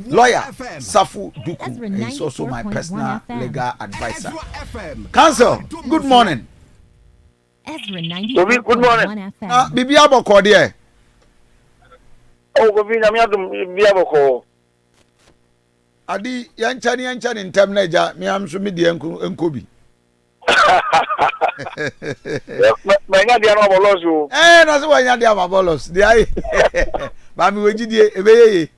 Lawyer Safu Duku is also my personal legal advisor. Counsel, good morning. Good morning. Bibi aboko there. Oh, Gobi, na mi adum bibi aboko. Adi yanchani ntem neja mi am so mi die enkobi. Manya dia no bolos o. Na so wanya dia ma bolos. Dia yi. Ba mi wejidie ebeyeye.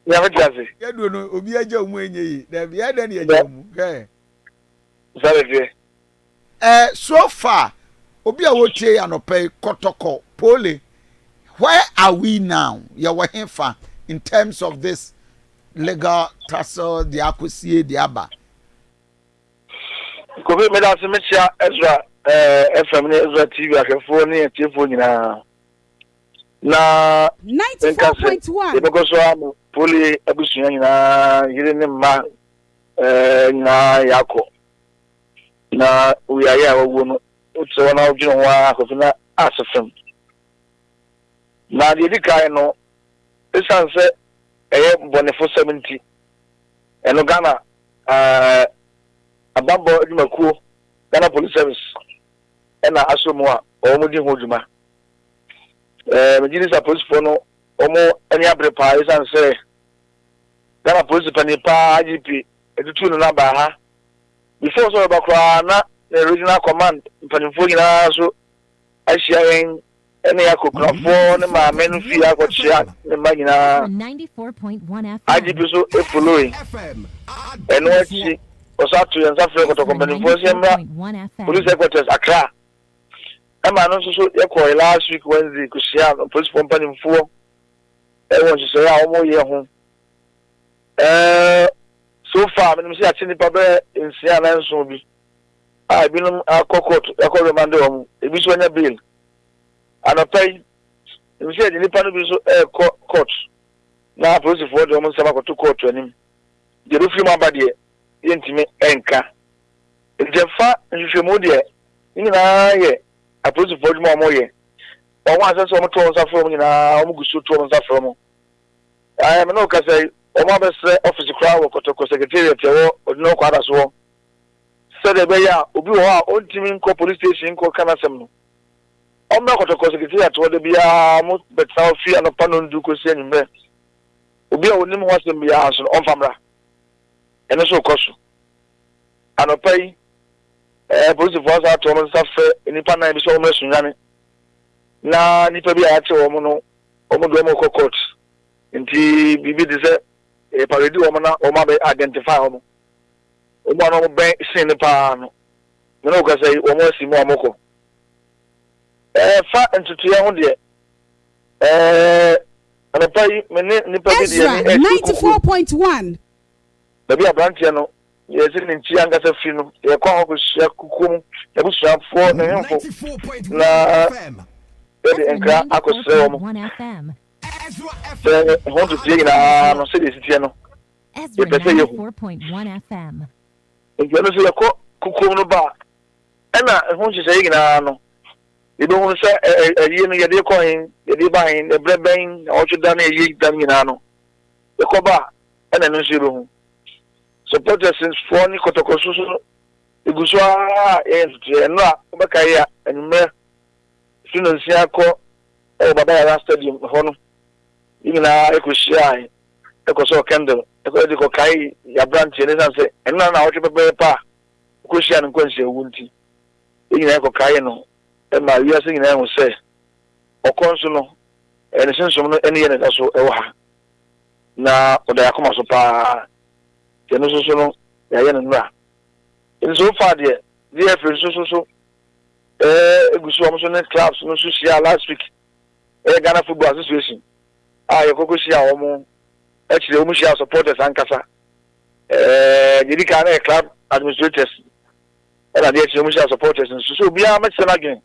Ya vetase. Yedu no obi aja omu enyeyi. Da bia da na aja omu. Okay. Sorry. So far obi a wotie anope Kotoko Pole, where are we now? You were here in terms of this legal tussle, the accuracy, the aba. Kobe me da se me chia EZRA FM ne EZRA TV akefo ne tiefo nyina. Na 94.1 because so am Pooley abusunya nyina yire ne ma nyina yako. Na we are here wo no utso na odwene ho akofo na asefem. Na de dikai no esanse bonefo 70 eno Ghana abambo adwumakuo Ghana Police Service ena asomu a omudi hoduma Majority police for no omo any abrepa esanse Ghana Police panipa IGP edutu no na ba ha before so ba kra na the regional command panimfo nyina so ahia yen ene yakokrafo ne ma menfi akochia ne magina 94.1 FM IGP so efoloi eno achi osatu yensa fre Kotoko panimfo siemra police headquarters Accra ema no so yekọ last week Wednesday kusia police panimfo won so ya omo ye ho so far me say ati nipa be nsia na nso bi binum akokot akọ remand o ebi so nya bail anopay me say nipa no bi so court na police for de omo sama koto court anim de do film aba de yentime enka de fa nhwehwemu de ni na ye a police for de mo ye o wa say so mo to nsa from ni na o mo gusu to nsa from me no ka say Oma besre office kra wo Kotoko secretariat wo odino kwada so said e be ya obi wo a ontimi nko police station nko kana sem no omna Kotoko secretariat wo de bia mo beta ofi anopa no ndu ko si anyimbe obi a onim ho asem bia so onfamra ene so koso anopa yi police force ato mo safe nipa na bi so mo sunyane na nipa bi a ate wo mo no omo do mo court nti bibi de se parody woman or be identify home. Omo be sin pa no. No go say omo si mo amoko. Fa entutu ya ho de. Anapai me ni pa bi de 94.1 Baby abrantie no. Ye se ni nchi anga se fi no. Ye kwa ho hia kukum. Ye bu suafo na hemfo. Na ede enka akosre omo. Want to play na no say this no. EZRA 94.1 FM. You know say ko kukum no ba. Na ho nhye na no. You don't say you no ye dey coin, ye dey buy the bread ben, o chuda na ye dan nyina no. E ko ba na no shiro hu. Supporters for ni Kotoko so iguswa e no a obeka ya enme sino nsia ko e baba ya stadium ho no. Ina ekushia ekoso candle ekodiko kai ya branch ne sanse enna na oche bebe pa kushia nkwanse wunti ina eko kai no e ma wiase ina ho se okonso no ene senso no ene yene da so e ha na oda yakoma so pa teno so no ya yene nra in so far de free so egusu omo so ne clubs no so shia last week Ghana Football Association yekoko shia omo actually omo shia supporters ankasa yedika na club administrators na dey omo shia supporters so bia ma tsena again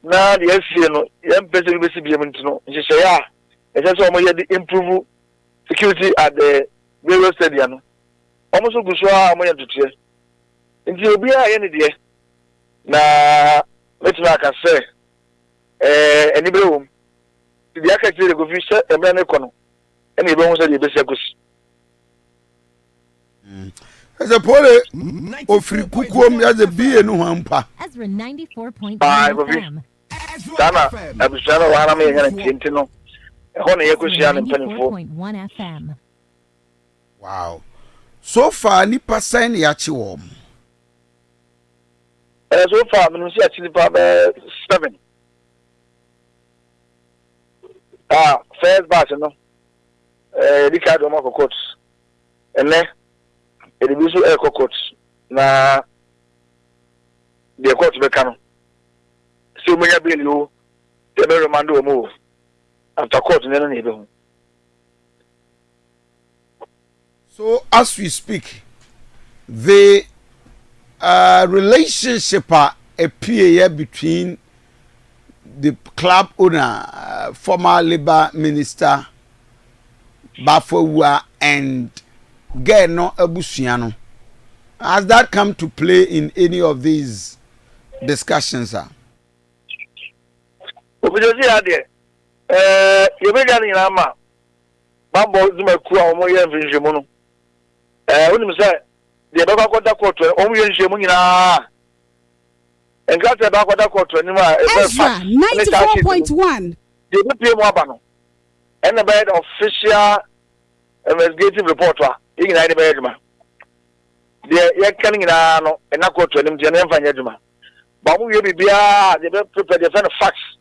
na dey afie no yem pese bi besi biem ntino nhye ya so omo ye improve security at the railway stadium no omo so guso omo ye tutie nti obi a ye ne de na metima ka se eni bewo the aka kire go fi se emre ne kono ene be won se de be se gosi As a pole of free kukum as a bee and wampa. EZRA 94.1 FM. Dana, Abusana, Waname, and Tintino. Honey, Yakushian and Pennyful. 94.1 FM. Wow. So far, Nipa sign Yachi So far, I'm actually 7. First batch, no. Ricardo Marco Coats. And then, it is Echo Coats. Na the court becano. So many have been you, the very man do a move. After court in any neighborhood. So, as we speak, the relationship appear between the club owner, former Labour Minister Bafowua, and Geno Abusiano. Has that come to play in any of these discussions, sir? You may get in Ama. Bambo Zuma Kua, Moya Vinjamono. When you say, the Baba Quarter, only in Shemuna. And got the Baba Quarter, EZRA 94.1. The European Wabano. And the bed official investigative reporter, Ignite Bedma. They coming in and not go to them, General Vanjama. But we will be they prepare the kind of facts.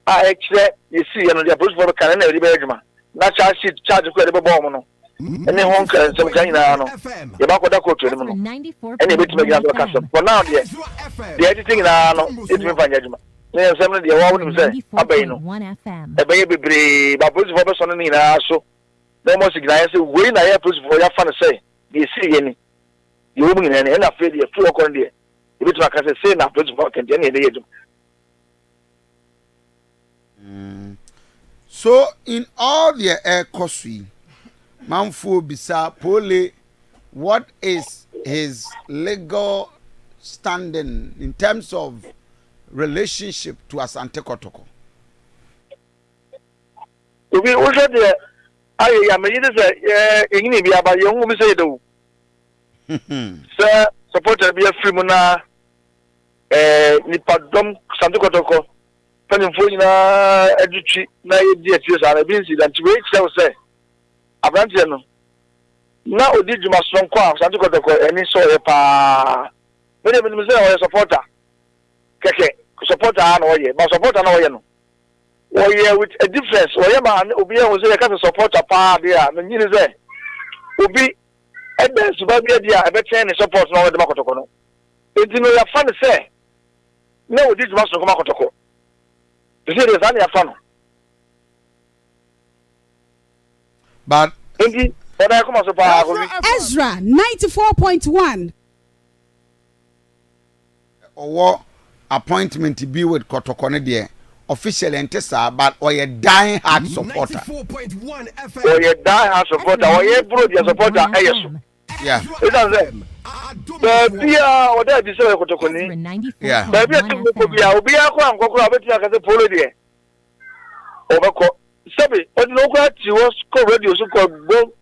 I actually, you see, and the approach for the Canada Bedma. Not charge a credible bomb. And then one can some kind of the back of the court to them. And they make a custom. For now, the editing in it's Vanjama. There's some of the woman say, a baby brave, but Bruce Robertson in our so. No more signals, when I have for your fun to say, you see any. You women and I feel you 2 o'clock there. If it's like I say, now, Bruce Robertson, any day. So, in all the air cosui, Manfu Bisa Pole, what is his legal standing in terms of relationship to Asante Kotoko? We also there. I am in about young woman say, though. Sir, supporter be a free mona, Nipadom, Santa Kotoko, Penifuna, Educhi, 9 years, and I've been seen to wait, shall say. Abrantiano. Now, did you must strong quam, Santa Kotoko, and he saw a pa. When you say, a supporter, Keke, supporter, but supporter, no. Oh yeah, with a difference. Oh yeah, man. Obi was a kind of supporter part there. I mean, you know, Obi, I bet to be there. I bet any support now the Makotoko. It's you know you're fun to say. No, this must come Makotoko. You see, there's only a fun. But indeed, when I come as a EZRA 94.1. Or appointment to be with Kotoko there. Official and tester, but or a dying hard supporter. Or a dying hard supporter, or a broad supporter. Yeah. It doesn't. The or that is a Kotokoni. Yeah. There be a quam, Coco, as a polo. Over Sabi, but no God, you was co-radio so called Bo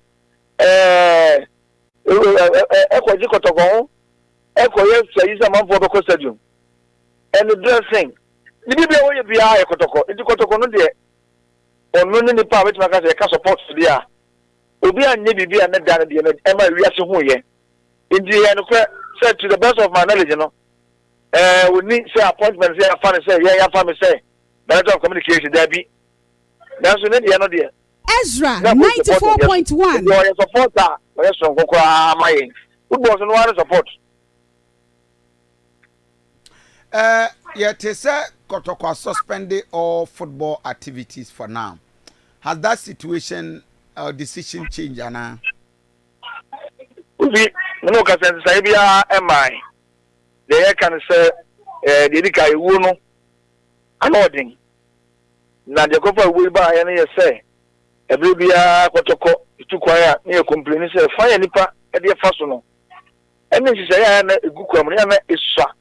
Echo Kotoko, Echo, yes, is a month for the costume. And the dressing. The people will be a Kotoko, into Kotoko, no dear. Or no, the power to make a support to the air. Will be a navy and then the Emma reaction here. In the end, said to the best of my knowledge, you know, we need say appointments here, family say, yeah, family say, better communication, there be. That's the end of the year. EZRA 94.1. You are a supporter, or yes, from Coco, my football and one support. Yet, Kotoko suspended all football activities for now. Has that situation or decision changed, Anna? We no can say be MI. The can say the Dika Uno anointing. Now the couple will buy any say. A baby Kotoko to quiet near complaining say fire nipa at the first one. And then she say a good community is shot.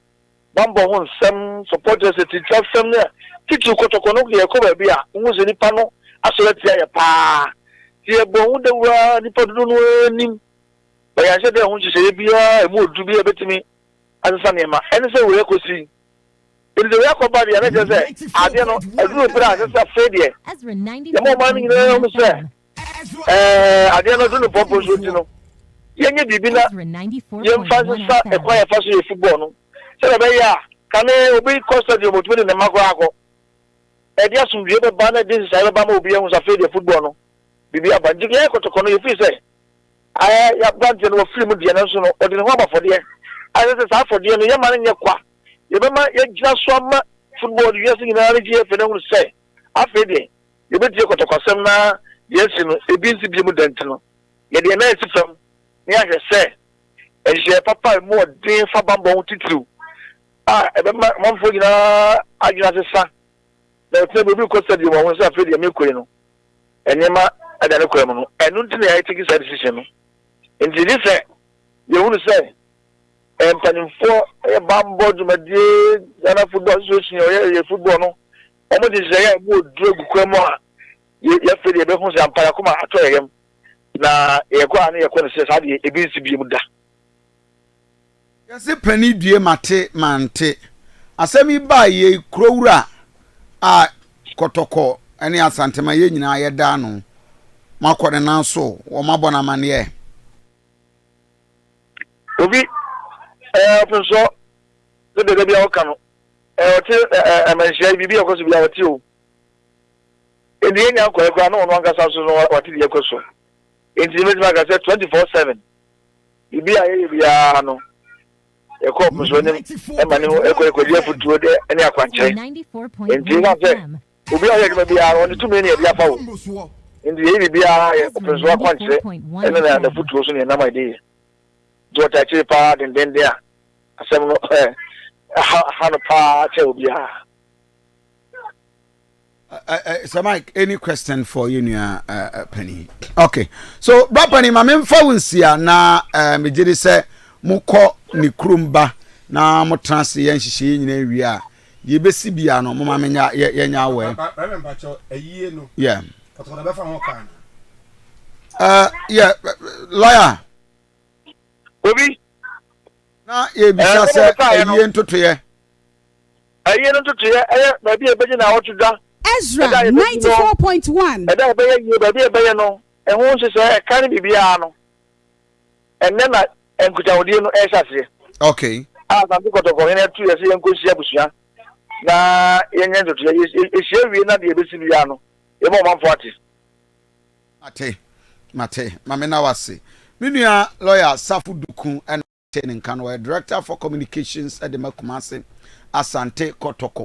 Bambo won some supporters at the top some there. Titu Kotoko no clear cover beer, who's any panel, as well as a pa. Dear Bo, the nipa don't know him. but I said, "Won't you say be a mood to be a bit to me as a son?" And so we could see. It is a record body, and I just say, I don't know, a group of us are afraid. EZRA 90. The more money, I don't know the purpose, you know. Young Dibina, EZRA 94. young Francis, a quiet person football. So, can I be custody of between the Magrago? And yes, we have a banner this Alabama will be almost afraid of football. Bibia, but you can't go to Kono if you say, I have done general film with the national or the Homa for the I just have for the young man in your qua. You remember, just some football using in energy if you don't say. After the you better go to Cosamna, yes, a busy Bimudentino. Yet the American from near say, and she papa more dear for Bambo to. I remember one for I just say, the table custody was afraid of Milquino. And Yama, I don't know, and nothing I take his decision. In this say, you want to say, and planning for a bamboo to my dear Nana football association or football. No, almost is a good drug cremo. You have to be able to Paracoma at him. Now, a quan says, how do you begin to be Muda? Yes, a penny dear mate, mante. I say me buy ye crowra. Kotoko, any Asante Mayina, I dano. Marco and Nanso, or Mabona Manie. Obi, open so, the baby outcome. I'm a shy baby, of course, we are two. In the end, I'm quite no longer know what is your question. In the image, like I said, 24/7. You be a no. A corpus when Emmanuel Equia put to it any aquanche. 94.1 We are be only too many of your phone. In the ABI, open so aquanche, and then the foot was in another idea. Do what I say part and then there. Some how part will be. So Mike, any question for you, Penny? Okay. So, Brapani, my main phone here na me did say muko ni krumba na mo trans yen hihye nyina wi a ye besi bia no mo ma menya yenya we. Remember cho aye no. Yeah. Kotoko na be fa ho kan. Yeah, lawyer. Obi. Na ye bisa say aye ntotoye. Aye ntotoye na bi ebeji na wotuda. EZRA 94.1. And I pay you, baby, no, and once you say, can be piano. And then I and could have no essay. Okay. As I'm going to go in 2 years and go see Abusia. Now, in end of it's here we not the ABC piano. The moment 40. Mate, Mamena Wasi. Minia lawyer Safu Duku and Tenin Kanwa, Director for Communications at the Makumasi, Asante Kotoko